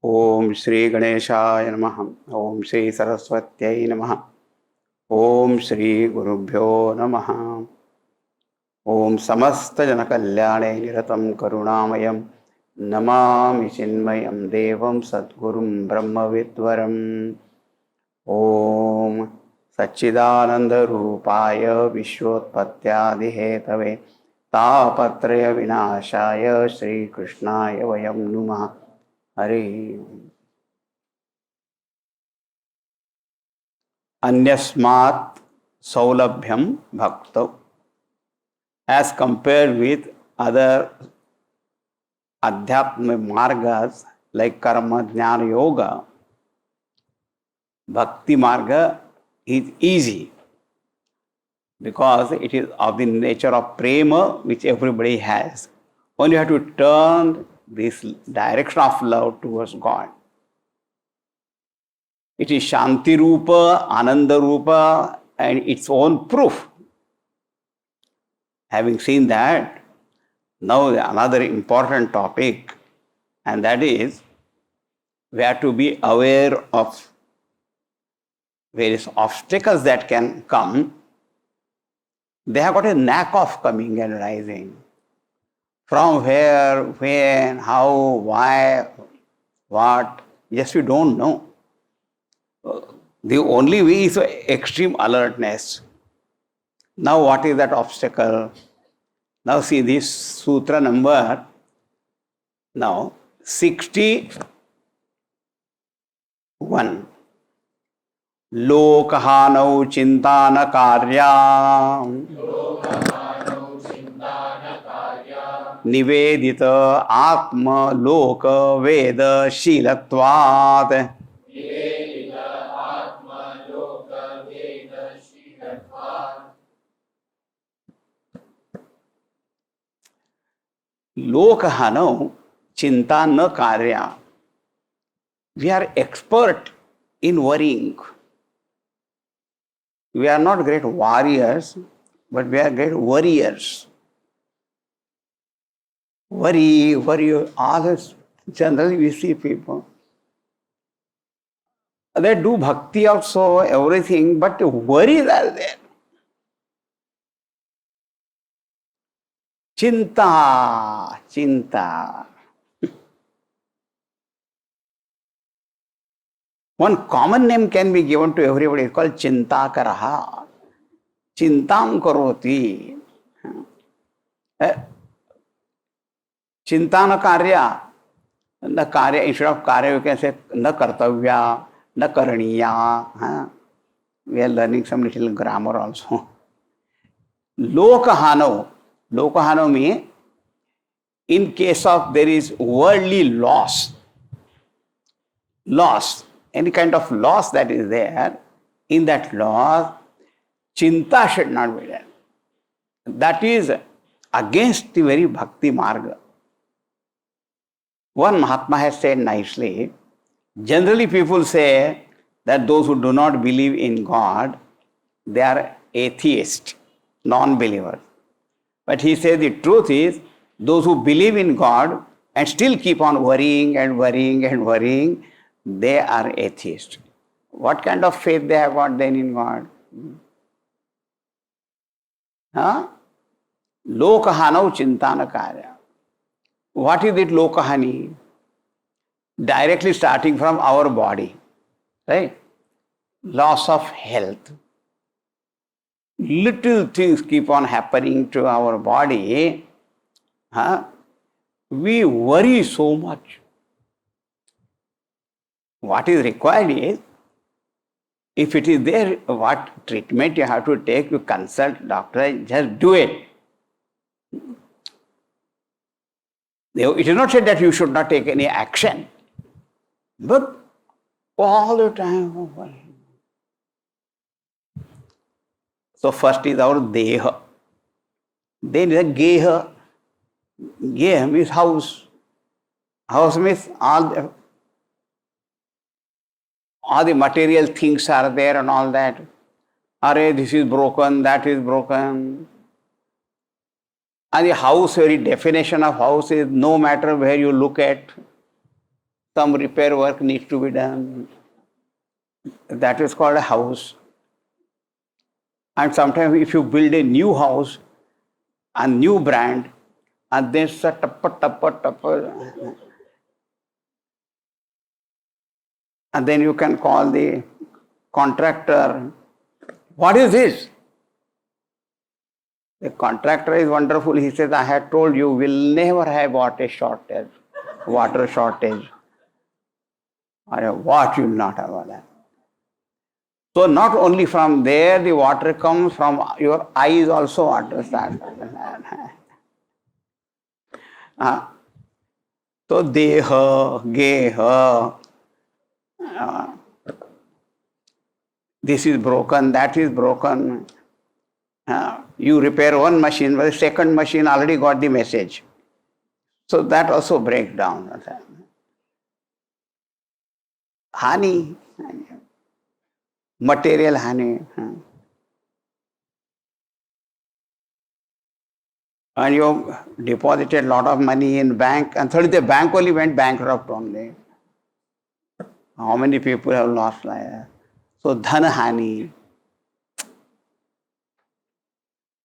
ओम श्री गणेशाय नमः। ओम श्री सरस्वत्यै नमः। ओम श्री गुरुभ्यो नमः। ओम समस्त जन कल्याणे निरतं करुणामयं नमामि चिन्मयं देवं सद्गुरुं ब्रह्मविद्वरम्। ओम सच्चिदानंद रूपाय विश्वोत्पत्त्यादिहेतवे तापत्रय विनाशाय श्रीकृष्णाय वयं नुमः। हरि अन्यस्मात् सौलभ्यम भक्तो, as compared with other adhyatma margas like karma, jnana, yoga, bhakti marga is easy because it is of the nature of prema which everybody has. Only you have to turn this direction of love towards God. It is Shanti Rupa, Ananda Rupa, and its own proof. Having seen that, now another important topic, and that is we have to be aware of various obstacles that can come. They have got a knack of coming and rising. From where, when, how, why, what, yes, we don't know. The only way is extreme alertness. Now, what is that obstacle? Now, see this sutra number, now 61. Lokahanau chintana karya nivedita atma loka veda shilatvat. Lokahanau chinta na karya. We are expert in worrying. We are not great warriors, but we are great warriors. Worry, all this. Generally we see people. They do bhakti also, everything, but worries are there. Chinta. One common name can be given to everybody. It's called Chintakaraha. Chintam karoti. Chintana karya. The karya, instead of karya, you can say na kartavya, na karaniya. We are learning some little grammar also. Lokahano means in case of there is worldly loss, any kind of loss that is there, in that loss, chinta should not be there. That is against the very bhakti marga. One Mahatma has said nicely, generally people say that those who do not believe in God, they are atheists, non-believers. But he says the truth is, those who believe in God and still keep on worrying, they are atheists. What kind of faith they have got then in God? Lokahanau chintana karya. What is it lokahani? Directly starting from our body, right? Loss of health. Little things keep on happening to our body. We worry so much. What is required is, if it is there, what treatment you have to take, you consult doctor, just do it. It is not said that you should not take any action, but all the time. So first is our deha. Then is a geha. Geha means house. House means all the material things are there and all that. Array, this is broken, that is broken. And the house, very definition of house is no matter where you look at, some repair work needs to be done. That is called a house. And sometimes if you build a new house, a new brand, and then tappa, and then you can call the contractor. What is this? The contractor is wonderful. He says, I had told you, we'll never have water shortage. What you will not have all that. So not only from there the water comes, from your eyes also water starts. So deha, geha, this is broken, that is broken. You repair one machine, but the second machine already got the message. So that also breaks down. Hani, material hani. And you deposited a lot of money in bank, and suddenly the bank only went bankrupt only. How many people have lost life? So dhana hani.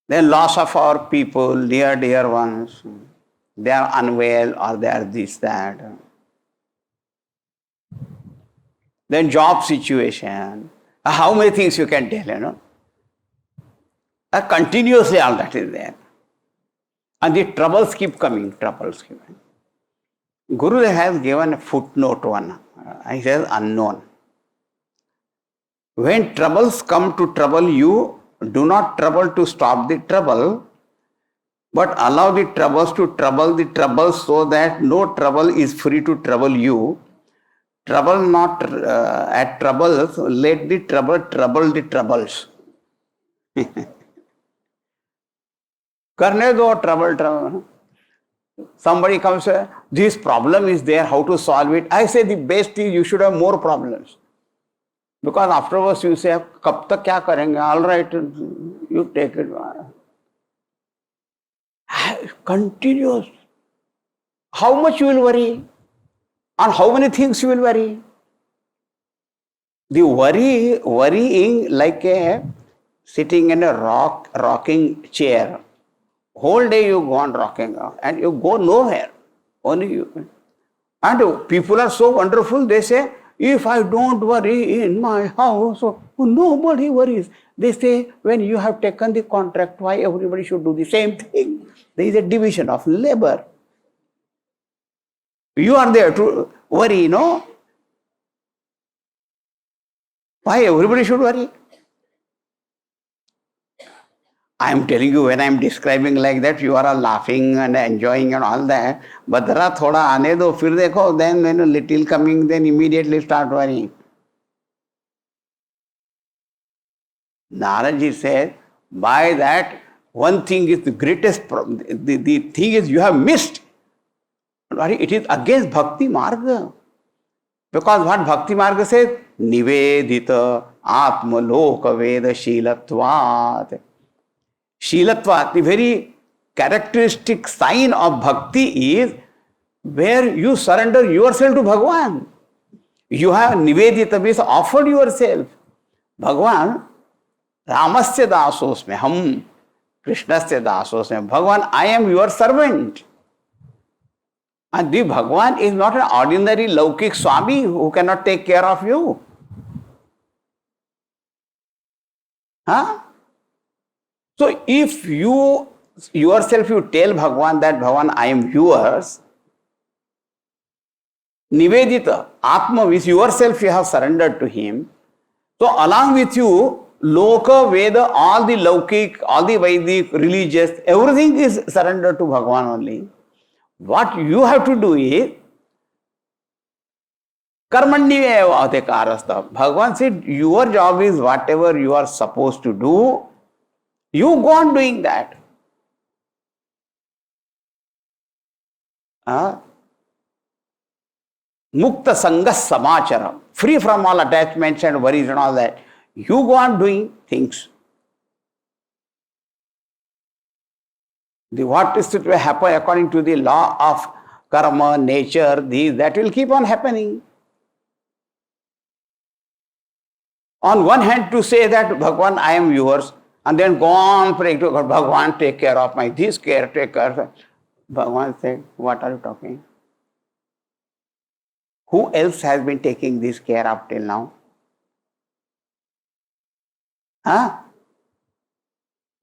Then loss of our people, dear ones. They are unwell or they are this, that. Then job situation. How many things you can tell, Continuously all that is there. And the troubles keep coming. Guru has given a footnote one. He says unknown. When troubles come to trouble you, do not trouble to stop the trouble, but allow the troubles to trouble the troubles so that no trouble is free to trouble you. Trouble not at troubles, let the trouble trouble the troubles. Karne do trouble. Somebody comes, this problem is there, how to solve it? I say the best is you should have more problems. Because afterwards you say, kab tak kya karenge? All right, you take it. Continuous. How much you will worry? On how many things you will worry? The worrying like a sitting in a rocking chair. Whole day you go on rocking and you go nowhere. Only you. And people are so wonderful, they say, if I don't worry in my house, nobody worries. They say, when you have taken the contract, why everybody should do the same thing? There is a division of labor. You are there to worry, no? Why everybody should worry? I am telling you, when I am describing like that, you are all laughing and enjoying and all that. But there are thoda aane do, fir dekho, then when a little coming, then immediately start worrying. Narada ji said, by that, one thing is the greatest problem. The thing is you have missed. It is against Bhakti Marga. Because what Bhakti Marga says, Nivedita Atma Loka Veda Shilatvat. Shilatvat, the very characteristic sign of Bhakti is where you surrender yourself to Bhagavan. You have Nivedita, means offered yourself. Bhagavan, Ramasya dasosme, ham, Krishnasya dasosme. Bhagavan, I am your servant. And the Bhagavan is not an ordinary Laukik Swami who cannot take care of you. So if you yourself you tell Bhagavan that Bhagavan I am yours, Nivedita, Atma means yourself you have surrendered to him. So along with you, Loka, Veda, all the Laukik, all the Vedic, religious, everything is surrendered to Bhagavan only. What you have to do is Karmanyeva Karastha. Bhagavan said, your job is whatever you are supposed to do, you go on doing that. Mukta Sangas Samachara, free from all attachments and worries and all that. You go on doing things. What is to happen according to the law of karma, nature, these, that will keep on happening. On one hand, to say that Bhagwan, I am yours, and then go on praying to God, Bhagwan, take care of my this care, take care of. Bhagwan said, what are you talking? Who else has been taking this care up till now? Huh?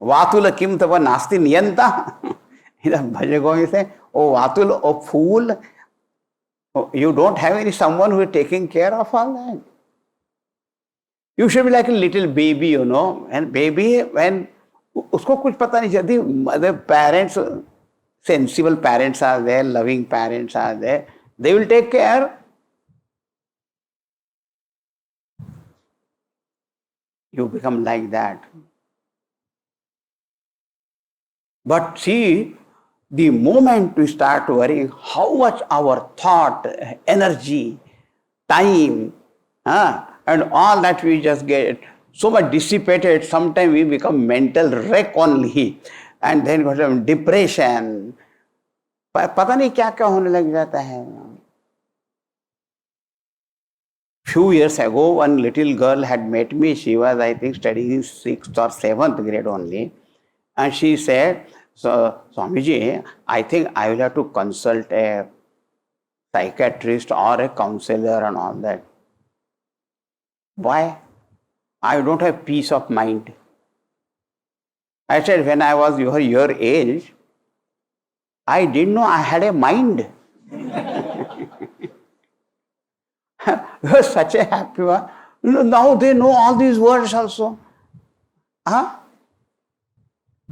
Vatula kim tava nasti niyanta? Bhaja Govind say, oh Vatul, oh fool, you don't have any someone who is taking care of all that. You should be like a little baby, you know, and baby, when usko kuch pata nahi chalti, the parents, sensible parents are there, loving parents are there, they will take care. You become like that. But see, the moment we start worrying how much our thought, energy, time, and all that we just get so much dissipated, sometimes we become mental wreck only, and then got some depression. पता नहीं क्या क्या होने लग जाता है. Few years ago, one little girl had met me. She was, I think, studying in 6th or 7th grade only. And she said, so, Swamiji, I think I will have to consult a psychiatrist or a counselor and all that. Why? I don't have peace of mind. I said, when I was your age, I didn't know I had a mind. You are such a happy one. Now they know all these words also. Huh?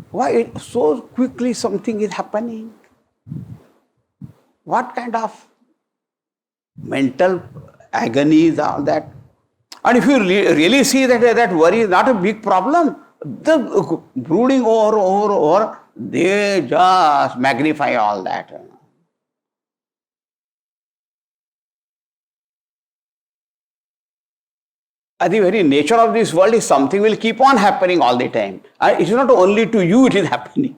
Why so quickly something is happening? What kind of mental agony is all that? And if you really see that worry is not a big problem, the brooding over, they just magnify all that. The very nature of this world is something will keep on happening all the time. It is not only to you it is happening.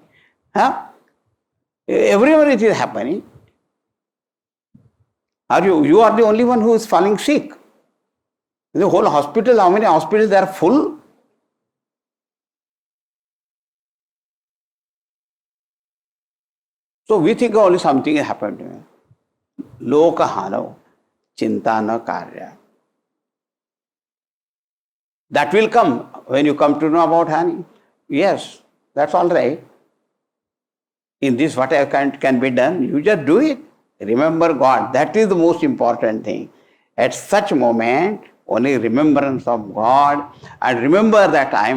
Huh? Everywhere it is happening. You are the only one who is falling sick. The whole hospital, how many hospitals they are full? So we think only something has happened to me. Loka hano, chinta na karya. That will come when you come to know about honey. Yes, that's all right. In this, whatever can be done, you just do it. Remember God. That is the most important thing. At such moment, only remembrance of God, and remember that I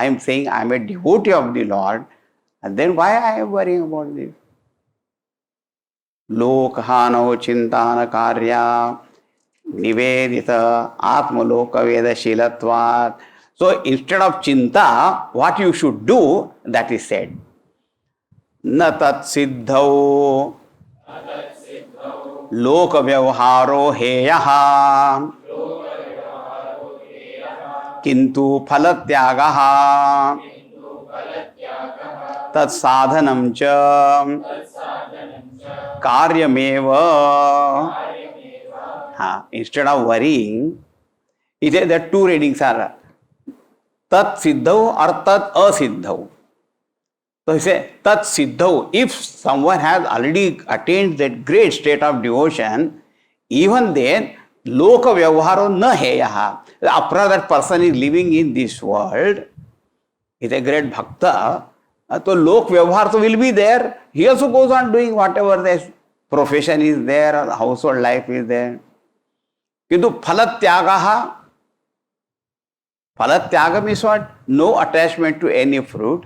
am saying I am a devotee of the Lord, and then why I am worrying about this? Lokhano chintana karya nivedita atmaloka veda shilatvat. So instead of chinta, what you should do, that is said. Na tat siddhau loka vyavharo heyaha किंतु फलत्यागः तत्साधनं च कार्यमेव. Instead of worrying, it is that two readings are tat siddhau or tat asiddhau. So he says tat siddhau. If someone has already attained that great state of devotion, even then loka vyavharo na heyaha. After that person is living in this world, is a great bhakta, so lok vyavhar will be there. He also goes on doing whatever the profession is there or household life is there. Kintu phalatyagaha, phalatyaga means what? No attachment to any fruit.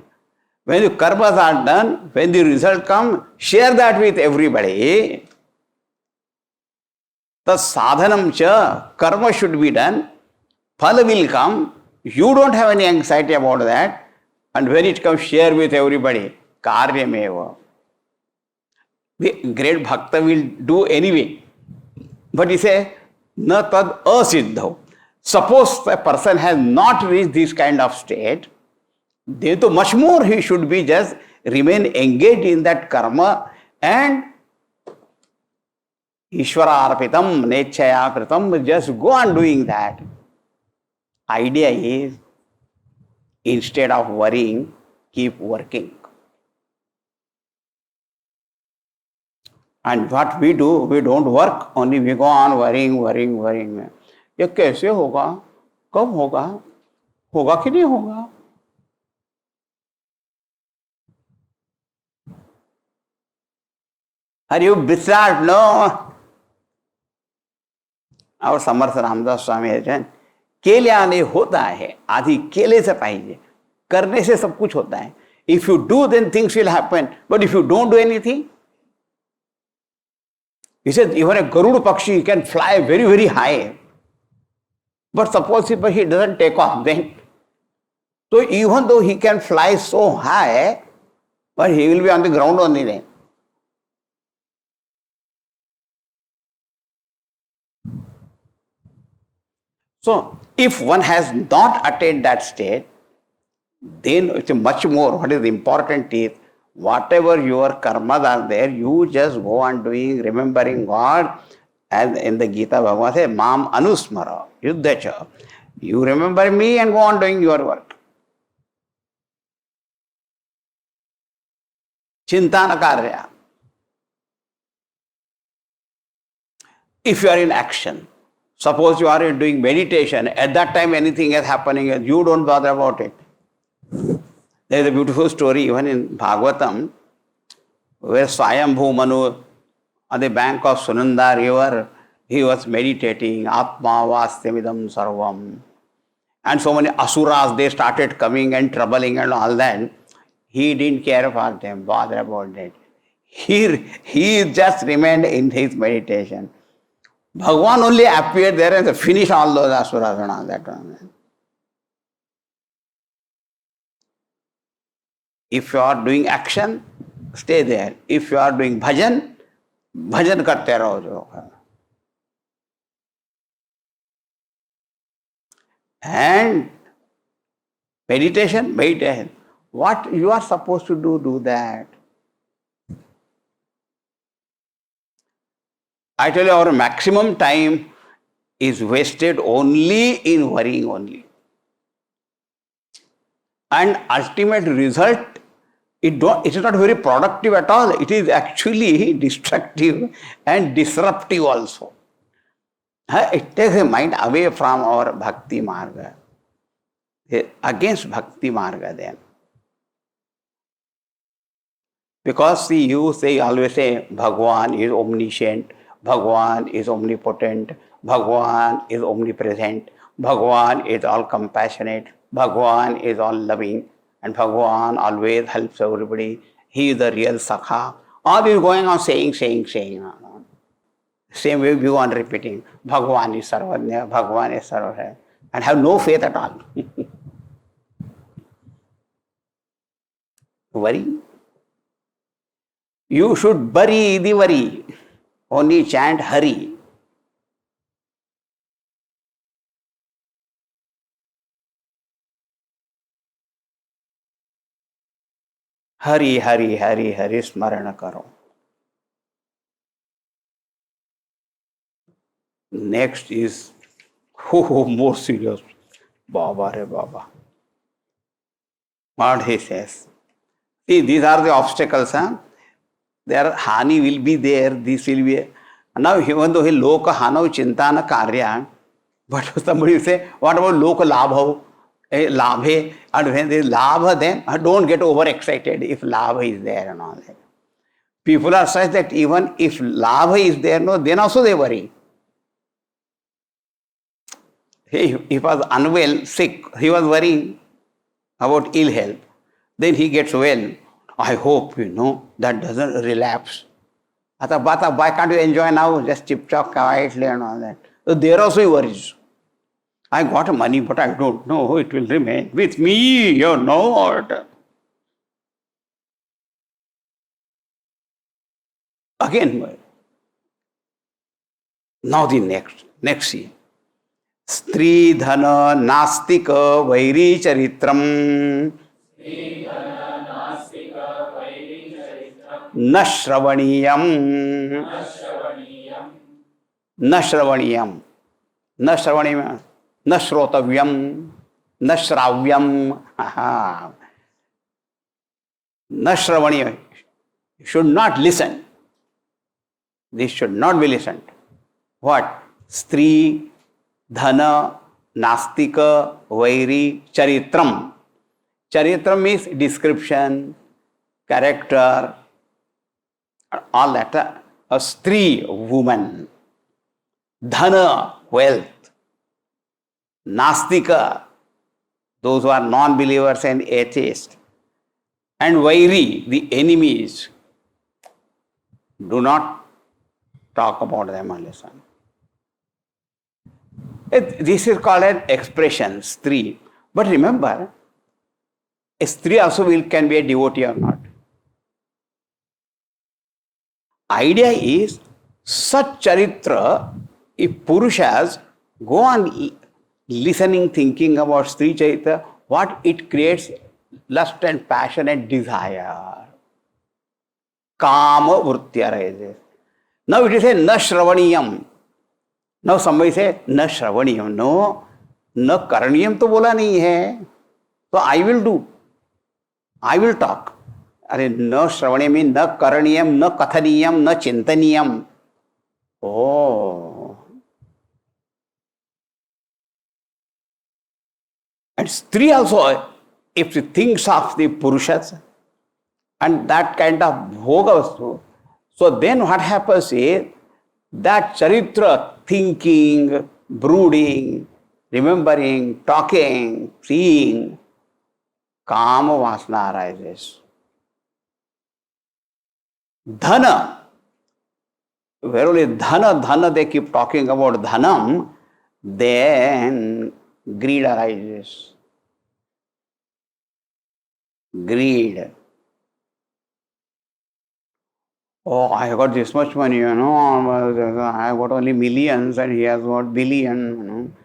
When the karmas are done, when the result comes, share that with everybody. The sadhanam cha, karma should be done. Phala will come. You don't have any anxiety about that. And when it comes, share with everybody. Karyameva. The great bhakta will do anyway. But he says, na tad asiddhav. Suppose a person has not reached this kind of state, then to much more he should be just remain engaged in that karma and Ishvara nechaya kritam, just go on doing that. Idea is, instead of worrying, keep working. And what we do, we don't work, only we go on worrying. ये कैसे होगा, कब होगा, होगा कि नहीं होगा? Are you bizarre? No. Our Samarth Ramdas Swami है, केल्याने होता है, आधी केले से पाहिजे, करने से सब कुछ होता है. If you do, then things will happen. But if you don't do anything, he said, even a Garuda Pakshi can fly very, very high. But suppose he doesn't take off, then. So even though he can fly so high, but he will be on the ground only then. So if one has not attained that state, then it's much more. What is important is, whatever your karmas are there, you just go on doing, remembering God. As in the Gita, Bhagavan says, Mam Anusmara, Yuddhacha. You remember me and go on doing your work. Chintana karya. If you are in action, suppose you are doing meditation, at that time anything is happening, you don't bother about it. There is a beautiful story even in Bhagavatam, where Swayambhu Manu, on the bank of Sunanda river, he was meditating, Atma Vastamidam Sarvam. And so many asuras, they started coming and troubling and all that. He didn't care for them, bother about that. He just remained in his meditation. Bhagavan only appeared there and finished all those asuras and all that. If you are doing action, stay there. If you are doing bhajan, bhajan karte raho jo. And meditation. What you are supposed to do that. I tell you, our maximum time is wasted only in worrying only. And ultimate result, it is not very productive at all. It is actually destructive and disruptive also. It takes the mind away from our bhakti marga. Against bhakti marga then. Because see, you always say, Bhagwan is omniscient, Bhagwan is omnipotent, Bhagwan is omnipresent, Bhagwan is all compassionate, Bhagwan is all loving, and Bhagwan always helps everybody. He is the real Sakha. All this going on saying. Same way we go on repeating, Bhagwan is Sarvanya, Bhagwan is Sarvanya, and have no faith at all. Worry. You should bury the worry. Only chant Hari. Hari, Hari, Hari, Hari, Smarana karo. Next is more serious. Baba re Baba. What he says. See, these are the obstacles. Their hani will be there. This will be. Now, even though he loka hanav chintana karya, but somebody will say, what about loka labhav? Labhe. And when there is labha, then don't get overexcited if labha is there and all that. People are such that even if labha is there, no, then also they worry. He was unwell, sick. He was worrying about ill health. Then he gets well. I hope, that doesn't relapse. But why can't you enjoy now? Just chip-chop quietly and all that. So there also he worries. I got money, but I don't know it will remain with me, you're not. Again, now the next scene. Stri dhana nastika vairi charitram na shravaniyam न श्रवणीयम, न श्रवणीयम, न श्रोतव्यम, न श्राव्यम, न श्रवणीय, should not listen. This should not be listened. What? Stri, dhana, nastika, vairi, charitram. Charitram means description, character, all that. A stri, woman. Dhana, wealth. Nastika, those who are non-believers and atheists. And vairi, the enemies. Do not talk about them or listen. This is called an expression, stri. But remember, a stri also can be a devotee or not. Idea is, such charitra, if purushas go on listening, thinking about stri charitra, what it creates? Lust and passion and desire. Kama vritti arises. Now it is a na shravaniyam. Now somebody say na shravaniyam. No, na karaniyam to bola nahi hai. So I will do. I will talk. Are na shravaniyam means na karaniyam, na kathaniyam, na chintaniyam. Oh. And stri also, if she thinks of the purushas and that kind of bhoga, so then what happens is that charitra, thinking, brooding, remembering, talking, seeing, kama vasana arises. Dhana, where only dhana, they keep talking about dhanam, then greed arises. Greed. Oh, I got this much money, I got only millions and he has got billion,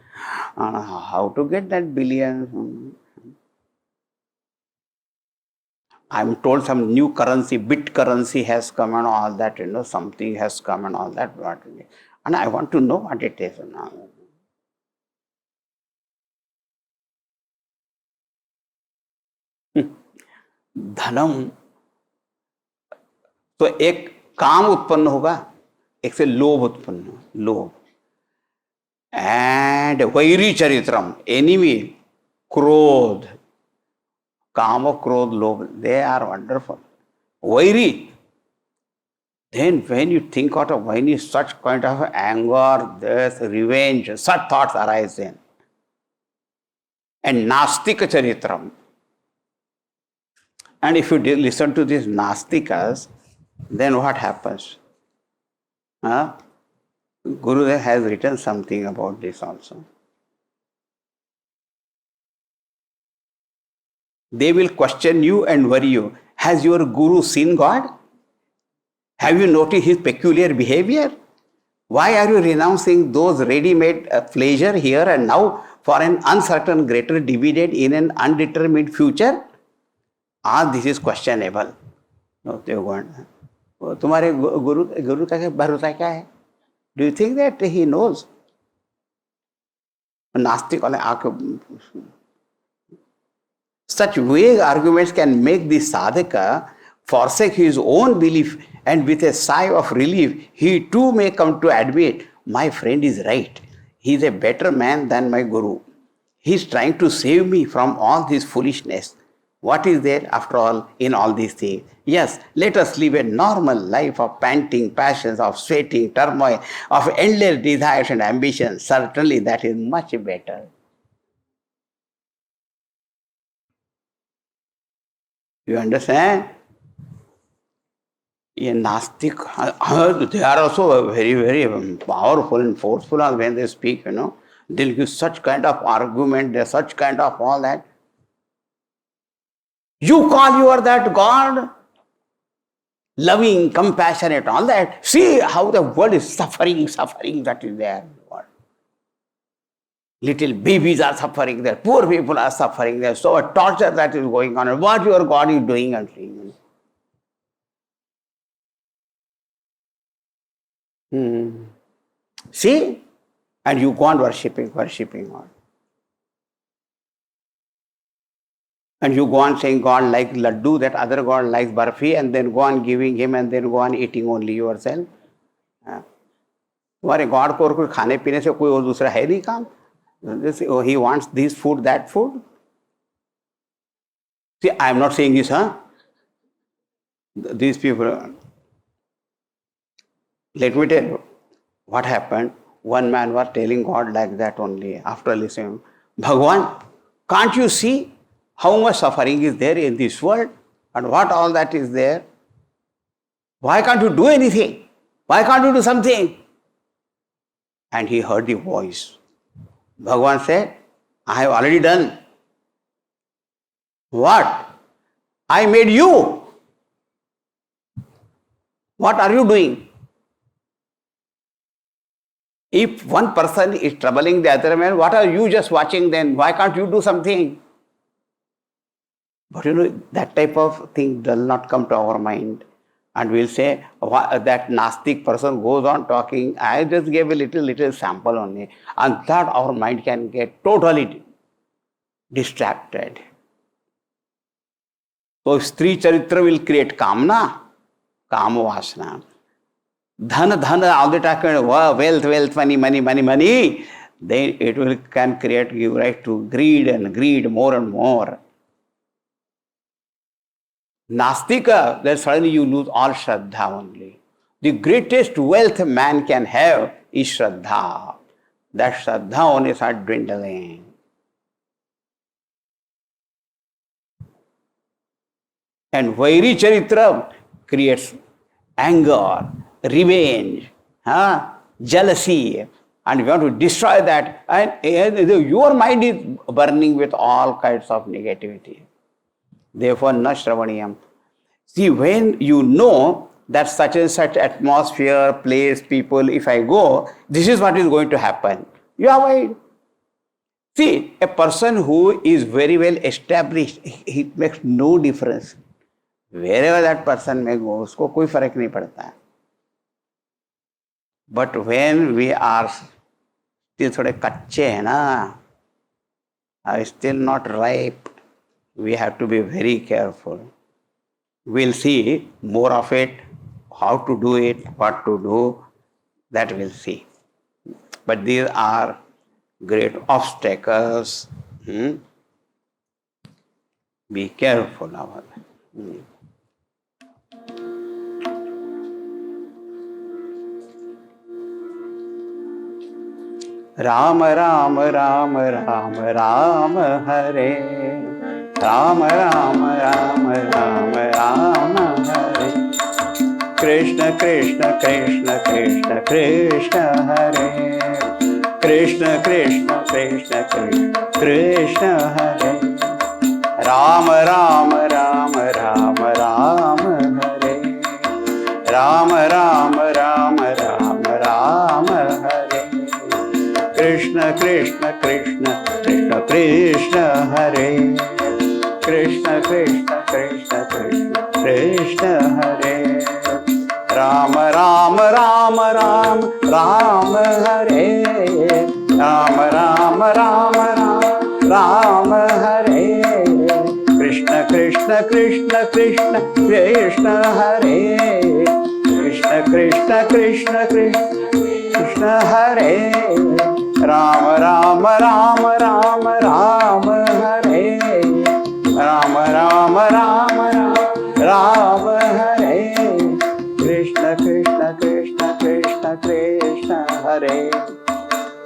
how to get that billion? I'm told some new currency, bit currency has come and all that, something has come and all that. And I want to know what it is. धनम, तो एक काम उत्पन्न होगा, एक से लोभ उत्पन्न, लोभ. And vairi charitram, enemy, krodh, kama, krodh, lobh, they are wonderful. Vairi, then when you think out of vairi, such kind of anger, death, revenge, such thoughts arise then. And nastika charitram. And if you listen to these nastikas, then what happens? Gurudev has written something about this also. They will question you and worry you. Has your guru seen God? Have you noticed his peculiar behavior? Why are you renouncing those ready-made pleasure here and now for an uncertain greater dividend in an undetermined future? This is questionable. तुम्हारे गुरु का भरोसा क्या है? Do you think that he knows? नास्तिक वाले आके, such vague arguments can make the sadhaka forsake his own belief, and with a sigh of relief, he too may come to admit, my friend is right. He is a better man than my guru. He is trying to save me from all this foolishness. What is there, after all, in all these things? Yes, let us live a normal life of panting passions, of sweating turmoil, of endless desires and ambitions. Certainly that is much better. You understand? In Nastik, they are also very, very powerful and forceful when they speak, They'll give such kind of argument, such kind of all that. You call you are that God, loving, compassionate, all that. See how the world is suffering that is there. Little babies are suffering there, poor people are suffering there, so a torture that is going on. And what your God is doing and saying. See? And you go on worshipping on. And you go on saying God likes laddu, that other God likes barfi, and then go on giving him and then go on eating only yourself. तुम्हारे God को और कोई खाने पीने से कोई और दूसरा है नहीं काम. He wants this food, that food. See, I am not saying this, These people, let me tell you what happened. One man was telling God like that only after listening. Bhagwan, can't you see how much suffering is there in this world and what all that is there? Why can't you do anything? Why can't you do something? And he heard the voice. Bhagwan said, I have already done. What? I made you. What are you doing? If one person is troubling the other man, what are you just watching then? Why can't you do something? But that type of thing does not come to our mind. And we'll say, that Nastic person goes on talking. I just gave a little sample only. And that our mind can get totally distracted. So, Stri Charitra will create Kamna, Kama Vasana. Dhana, all the time, wealth, money. Then it can create, give rise to greed more and more. Nastika, then suddenly you lose all Shraddha only. The greatest wealth man can have is Shraddha. That Shraddha only starts dwindling. And Vairi Charitra creates anger, revenge, jealousy, and we want to destroy that. And your mind is burning with all kinds of negativity. Therefore, na shravaniyam. See, when you know that such and such atmosphere, place, people, if I go, this is what is going to happen, you avoid. See, a person who is very well established, it makes no difference. Wherever that person may go, usko koi farak nahi padta hai. But when we are still thode kacche hai na, are still not ripe, we have to be very careful. We'll see more of it, how to do it, what to do, that we'll see. But these are great obstacles. Be careful about it. Ram, Ram, Ram, Ram, Ram, Hare. Ram, Ram, Ram, Ram, Ram, Hare. Krishna, Krishna, Krishna, Krishna, Krishna, Hare. Krishna, Krishna, Krishna, Krishna, Krishna, Hare. Ram, Ram, Ram, Ram, Ram, Hare. Ram, Ram, Ram, Ram, Ram, Hare. Krishna, Krishna, Krishna, Krishna, Krishna, Hare. Krishna, Krishna, Krishna, Krishna, Krishna, Hare. Ram, Ram, Ram, Ram, Ram, Hare. Ram, Ram, Ram, Ram, Ram, Hare. Krishna, Krishna, Krishna, Krishna, Krishna, Hare. Krishna, Krishna, Krishna, Krishna, Krishna, Hare. Ram, Ram, Ram, Ram, Ram, Hare. Ram, Ram, Ram, Ram, Ram, Hare. Krishna, Krishna, Krishna, Krishna, Krishna, Hare.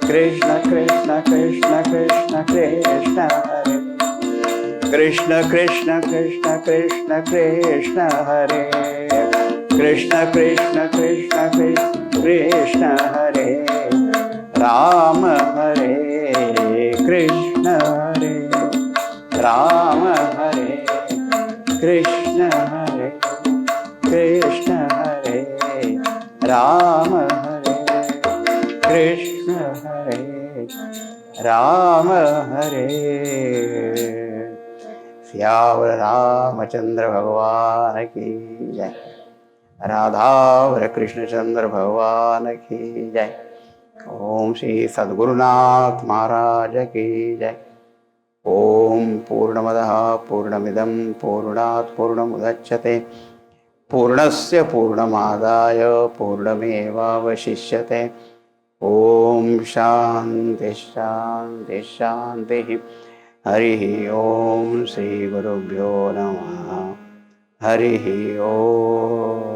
Krishna, Krishna, Krishna, Krishna, Krishna, Hare. Krishna, Krishna, Krishna, Krishna, Krishna, Hare. Krishna, Krishna, Krishna, Krishna, Krishna, Hare. Ram, Hare Krishna, Hare Ram, Hare Krishna, Hare Krishna, Hare Ram, Hare Krishna, Hare Ram, Hare. श्यावर Ramchandra भगवान की जय, राधावर कृष्णचंद्र भगवान की जय, ओम श्री सद्गुरुनाथ महाराज की जय। ओम पूर्णमदः पूर्णमिदं पूर्णात् पूर्णमुदच्यते पूर्णस्य पूर्णमादाय पूर्णमेवावशिष्यते। ओम शांति शांति शांति। हरि ओम श्री गुरुभ्यो नमः। हरि ओम।